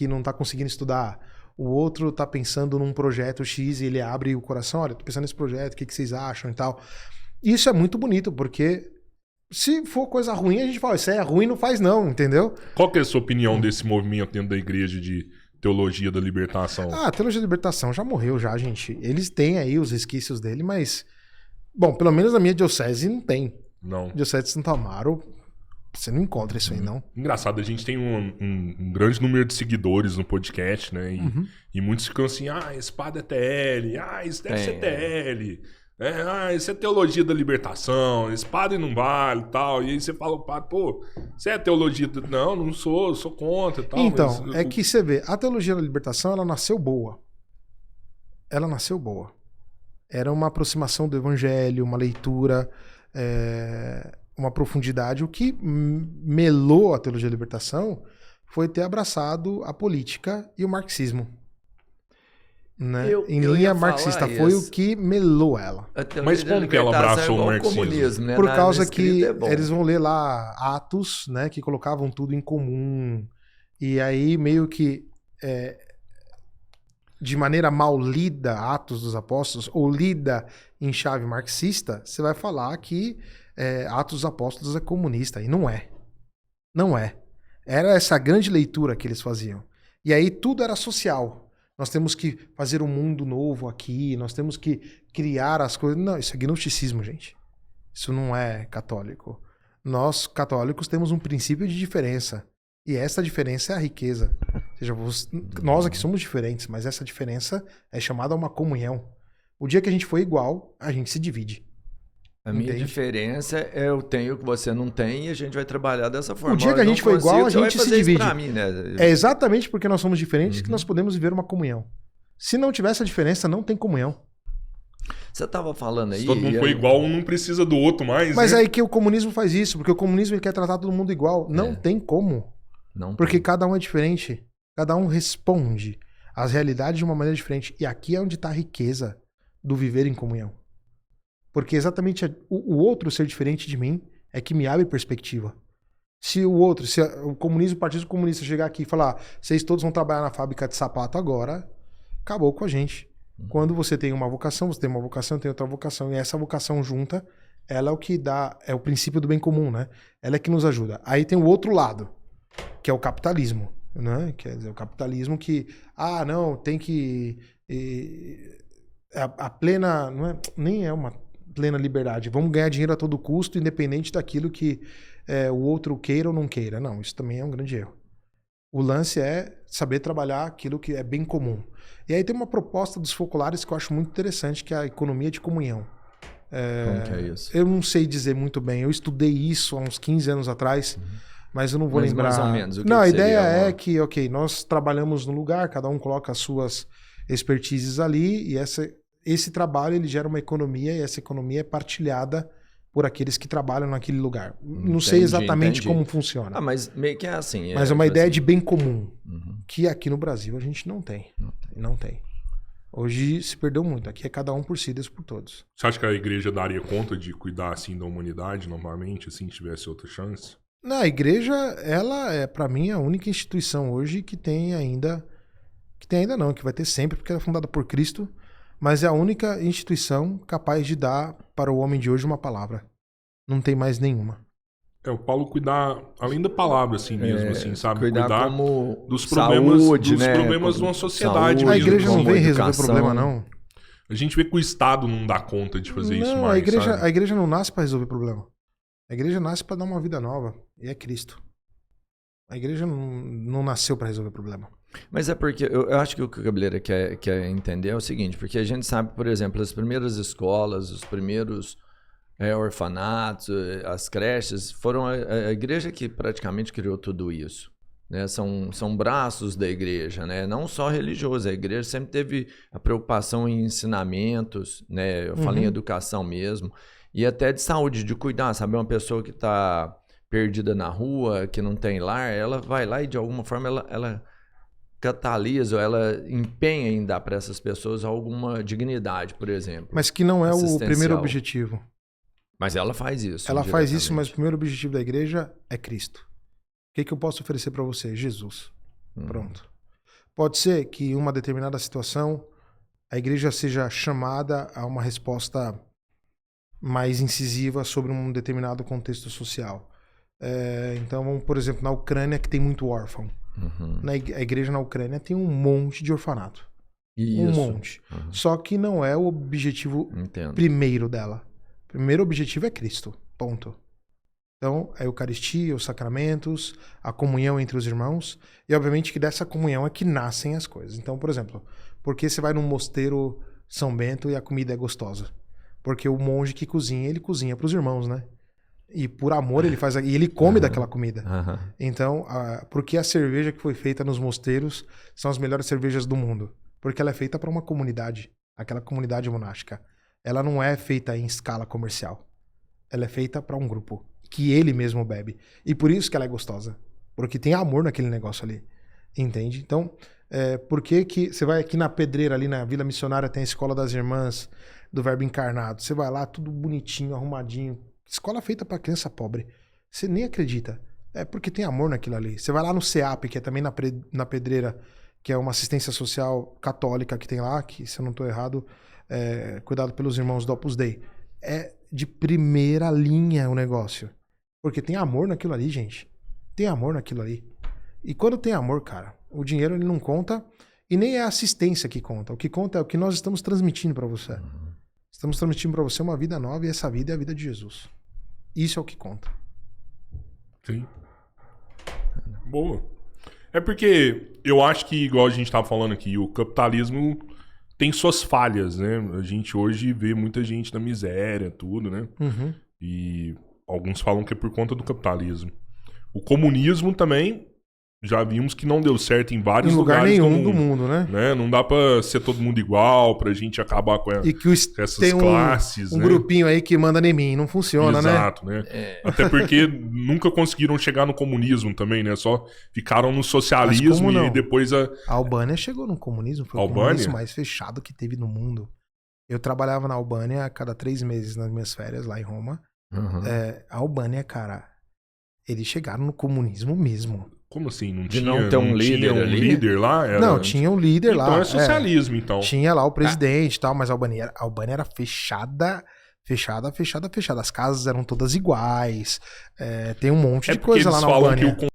que não tá conseguindo estudar. O outro tá pensando num projeto X e ele abre o coração, olha, tô pensando nesse projeto, o que vocês acham e tal. Isso é muito bonito, porque se for coisa ruim, a gente fala, isso é ruim, não faz não, entendeu? Qual que é a sua opinião desse movimento dentro da igreja de teologia da libertação? A teologia da libertação já morreu já, gente. Eles têm aí os resquícios dele, mas... Bom, pelo menos na minha diocese não tem. Não. Diocese de Santo Amaro, você não encontra isso aí, não. Engraçado, a gente tem um grande número de seguidores no podcast, né? E muitos ficam assim, esse padre é TL, isso deve ser TL. Isso é teologia da libertação, esse padre não vale e tal. E aí você fala, padre, pô, você é teologia... Não sou contra e tal. Então, mas... é que você vê, a teologia da libertação, ela nasceu boa. Ela nasceu boa. Era uma aproximação do evangelho, uma leitura, uma profundidade. O que melou a teologia da libertação foi ter abraçado a política e o marxismo. Né? Em linha marxista, foi o que melou ela. Mas como que ela abraçou o marxismo? Né? Por causa que eles vão ler lá Atos, né, que colocavam tudo em comum. E aí meio que... de maneira mal lida, Atos dos Apóstolos, ou lida em chave marxista, você vai falar que Atos dos Apóstolos é comunista. E não é. Não é. Era essa grande leitura que eles faziam. E aí tudo era social. Nós temos que fazer um mundo novo aqui, nós temos que criar as coisas. Não, isso é gnosticismo, gente. Isso não é católico. Nós, católicos, temos um princípio de diferença. E essa diferença é a riqueza. Ou seja, nós aqui somos diferentes, mas essa diferença é chamada uma comunhão. O dia que a gente for igual, a gente se divide. A minha diferença é eu tenho o que você não tem e a gente vai trabalhar dessa forma. O dia que a gente for igual, a gente se divide. Pra mim, né? É exatamente porque nós somos diferentes que nós podemos viver uma comunhão. Se não tiver essa diferença, não tem comunhão. Você estava falando aí... Se todo mundo for igual, um não precisa do outro mais. Mas né? aí que o comunismo faz isso, porque o comunismo ele quer tratar todo mundo igual. Não tem como. Não porque cada um é diferente. Cada um responde às realidades de uma maneira diferente. E aqui é onde está a riqueza do viver em comunhão. Porque exatamente o outro ser diferente de mim é que me abre perspectiva. Se o comunismo, o Partido Comunista chegar aqui e falar, vocês todos vão trabalhar na fábrica de sapato agora, acabou com a gente. Quando você tem uma vocação, você tem uma vocação, eu tenho outra vocação, e essa vocação junta, ela é o que dá, é o princípio do bem comum, né? Ela é que nos ajuda. Aí tem o outro lado, que é o capitalismo, né? Quer dizer, o capitalismo que, não, tem que... a plena, não é, nem é uma plena liberdade. Vamos ganhar dinheiro a todo custo, independente daquilo que o outro queira ou não queira. Não, isso também é um grande erro. O lance é saber trabalhar aquilo que é bem comum. E aí tem uma proposta dos focolares que eu acho muito interessante, que é a economia de comunhão. Como que é isso? Eu não sei dizer muito bem. Eu estudei isso há uns 15 anos atrás, mas eu não vou lembrar. Mais ou menos, o que não, que a ideia seria é que, ok, nós trabalhamos no lugar, cada um coloca as suas expertises ali, e esse trabalho ele gera uma economia, e essa economia é partilhada por aqueles que trabalham naquele lugar. Não sei exatamente como funciona. Mas meio que é assim. Mas é uma ideia de bem comum, que aqui no Brasil a gente não tem. Não tem. Hoje se perdeu muito. Aqui é cada um por si, Deus por todos. Você acha que a igreja daria conta de cuidar assim da humanidade novamente, assim, se tivesse outra chance? Não, a igreja, ela é, para mim, a única instituição hoje que tem ainda... Que tem ainda não, que vai ter sempre, porque ela é fundada por Cristo, mas é a única instituição capaz de dar para o homem de hoje uma palavra. Não tem mais nenhuma. O Paulo cuidar, além da palavra, assim mesmo, assim, sabe? Cuidar como dos problemas, saúde, dos né? problemas de uma sociedade. A igreja não vem resolver educação. problema, não. A gente vê que o Estado não dá conta de fazer isso mais. A igreja não nasce para resolver problema. A igreja nasce para dar uma vida nova. E é Cristo. A igreja não nasceu para resolver problema. Mas é porque eu acho que o que o Cabeleira quer entender é o seguinte, porque a gente sabe, por exemplo, as primeiras escolas, os primeiros orfanatos, as creches, foram a igreja que praticamente criou tudo isso. Né? São braços da igreja, né? Não só religioso, a igreja sempre teve a preocupação em ensinamentos, né? Eu falo em educação mesmo, e até de saúde, de cuidar, sabe? Uma pessoa que está perdida na rua, que não tem lar, ela vai lá e de alguma forma ela catalisa, ou ela empenha em dar para essas pessoas alguma dignidade, por exemplo. Mas que não é o primeiro objetivo. Mas ela faz isso. Ela faz isso, mas o primeiro objetivo da igreja é Cristo. O que eu posso oferecer para você? Jesus. Pronto. Pode ser que em uma determinada situação a igreja seja chamada a uma resposta mais incisiva sobre um determinado contexto social. Então, por exemplo, na Ucrânia, que tem muito órfão. A igreja na Ucrânia tem um monte de orfanato. Isso. Um monte. Só que não é o objetivo primeiro dela. O primeiro objetivo é Cristo. Ponto. Então, a Eucaristia, os sacramentos, a comunhão entre os irmãos. E, obviamente, que dessa comunhão é que nascem as coisas. Então, por exemplo, por que você vai num mosteiro São Bento e a comida é gostosa? Porque o monge que cozinha, ele cozinha para os irmãos, né? E por amor ele faz... E ele come daquela comida. Então, por que a cerveja que foi feita nos mosteiros são as melhores cervejas do mundo? Porque ela é feita para uma comunidade. Aquela comunidade monástica. Ela não é feita em escala comercial. Ela é feita para um grupo. Que ele mesmo bebe. E por isso que ela é gostosa. Porque tem amor naquele negócio ali. Entende? Então, por que você vai aqui na Pedreira, ali na Vila Missionária, tem a Escola das Irmãs do Verbo Encarnado. Você vai lá, tudo bonitinho, arrumadinho. Escola feita para criança pobre. Você nem acredita. É porque tem amor naquilo ali. Você vai lá no CEAP, que é também na Pedreira, que é uma assistência social católica que tem lá, que, se eu não estou errado, cuidado pelos irmãos do Opus Dei. É de primeira linha o negócio. Porque tem amor naquilo ali, gente. Tem amor naquilo ali. E quando tem amor, cara, o dinheiro ele não conta e nem é a assistência que conta. O que conta é o que nós estamos transmitindo para você. Estamos transmitindo para você uma vida nova e essa vida é a vida de Jesus. Isso é o que conta. Sim. Boa. É porque eu acho que, igual a gente estava falando aqui, o capitalismo tem suas falhas, né? A gente hoje vê muita gente na miséria, tudo, né? E alguns falam que é por conta do capitalismo. O comunismo também, já vimos que não deu certo em vários lugares do mundo, né? Não dá pra ser todo mundo igual, pra gente acabar com essas tem classes, um né? grupinho aí que manda em mim, não funciona, Exato, né? Até porque nunca conseguiram chegar no comunismo também, né? Só ficaram no socialismo e depois A Albânia chegou no comunismo, foi o comunismo mais fechado que teve no mundo. Eu trabalhava na Albânia a cada 3 meses nas minhas férias lá em Roma. A Albânia, cara, eles chegaram no comunismo mesmo. Como assim? Não tinha um líder lá? Não, tinha um líder lá. Então é socialismo, então. Tinha lá o presidente e tal, mas a Albânia era fechada. As casas eram todas iguais. Tem um monte de coisa lá na Albânia.